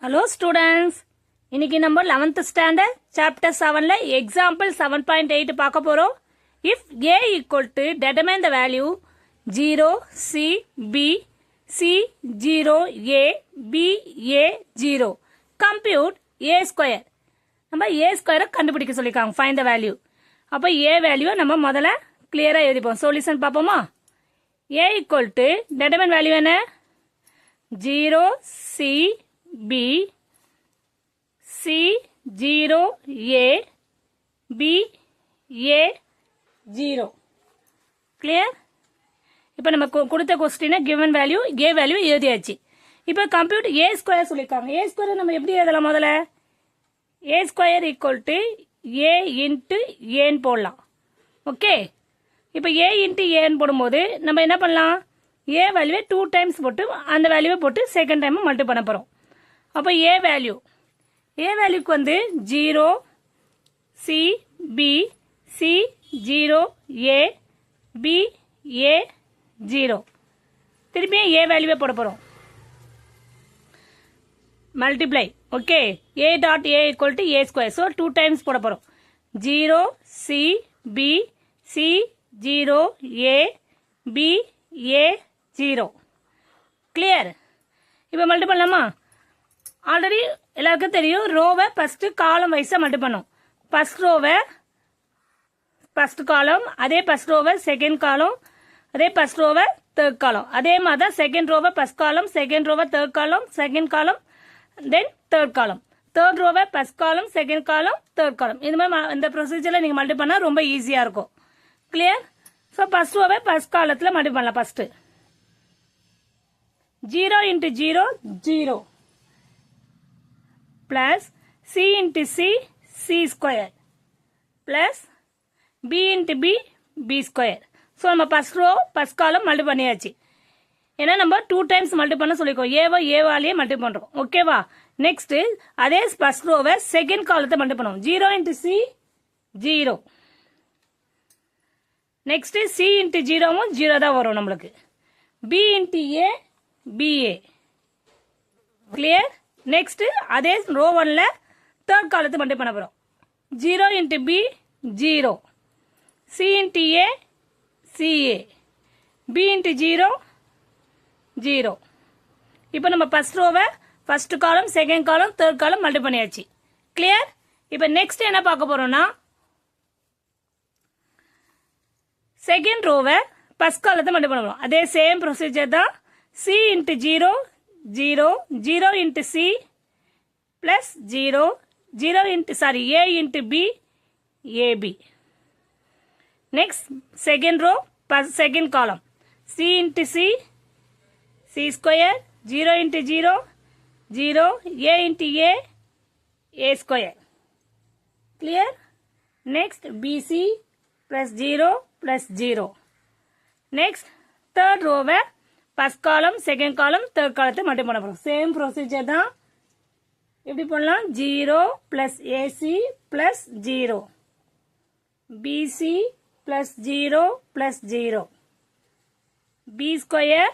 Hello students, இன்னைக்கு நம்ம 11th standard chapter 7ல example 7.8 பார்க்க போறோம். If a equal to determine the value 0 c b c 0 a b a 0 compute a square. நம்ம a square கண்டுபிடிக்க சொல்லிருக்காங்க. Find the value. அப்ப a value நம்ம முதல்ல clear-ஆ எழுதிப்போம். Solution பார்ப்போமா? a equal to determine value என்ன? 0 c B C 0 A B A 0 clear இப்போ நம்ம கொடுத்த question given value A value எழுதியாச்சு இப்போ compute A square சொல்லிருக்காங்க A square நம்ம எப்படி எழுதலாம் முதல்ல A square equal to A into A ன்னு போடலாம் ஓகே இப்போ A into A ன்னு போடும்போது நம்ம என்ன பண்ணலாம் A value 2 times போட்டு அந்த வேல்யூவை போட்டு செகண்ட் டைம் மல்டிப்ளை பண்ண போறோம் அப்ப A வேல்யூக்கு வந்து 0 C B C 0 A B A 0 திருப்பி A வேல்யூவை போட போறோம் multiply okay A dot A equal to A square so 2 times போட போறோம் 0 C B C 0 A B A 0 clear இப்போ மல்டிப்ளை பண்ணலாமா ஆல்ரெடி எல்லாருக்கும் தெரியும் ரோவை ஃபர்ஸ்ட் காலம் வைஸா மல்டிப்ளை பண்ணும் ஃபர்ஸ்ட் ரோவை ஃபர்ஸ்ட் காலம் அதே ஃபர்ஸ்ட் ரோவை செகண்ட் காலம் அதே ஃபர்ஸ்ட் ரோவை தேர்ட் காலம் அதே மாதிரி தான் செகண்ட் ரோவை ஃபர்ஸ்ட் காலம் செகண்ட் ரோவை third column second column then third column third ரோவை first column second column third column இந்த மாதிரி இந்த ப்ரொசீஜர்ல நீங்க மல்டிப்ளை பண்ணா ரொம்ப ஈஸியா இருக்கும் கிளியர் ஸோ ஃபர்ஸ்ட் ரோவை ஃபர்ஸ்ட் காலத்துல மல்டிப்ளை பண்ணலாம் first 0 into 0 0 plus C into C C square plus B into B B square so நம்ம first row first column multiply பண்ணியாச்சு ஏன்னா நம்ம 2 times மல்டிப்ளை பண்ண சொல்லிருக்கோம் ஏவாலேயே மல்டிப்ளை பண்றோம் ஓகேவா நெக்ஸ்ட் அதே first row-வை செகண்ட் காலத்தை மல்டிப்ளை பண்ணுவோம் 0 into C 0 next C into 0வும் 0 தான் வரும் நம்மளுக்கு B into A BA clear next அதே row 1ல third காலத்தை மல்டிப்ளை பண்ண போறோம் 0 into B 0 C into A CA B into 0 0 இப்போ நம்ம first row-வை first column second column third column multiply பண்ணியாச்சு clear இப்போ next என்ன பார்க்க போறோம்னா second row-வை first காலத்தை மல்டிப்ளை பண்ண போறோம் அதே சேம் ப்ரொசீஜர் தான் C into 0 0 0 into C plus 0 0 into A into B AB next second row second column C into C C square 0 into 0 0 A into A square clear next BC plus 0 plus 0 next third row where first column second column third column multiply பண்ண போறோம் same procedure தான் எப்படி பண்ணலாம் 0 plus AC plus 0 BC plus 0 plus 0 B square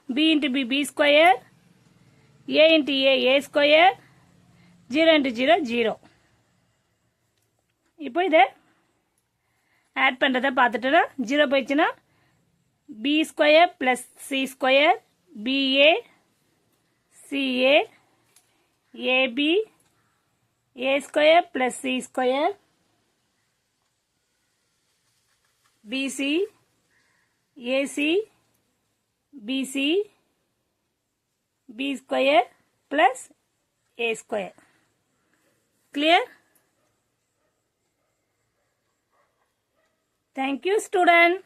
B into B B square A into A square 0 into 0 0 இப்போ இதை add பண்றதை பார்த்துட்டோம்னா 0 போயிடுச்சுன்னா B square plus C square BA CA AB A square plus C square BC AC BC B square plus A square clear thank you student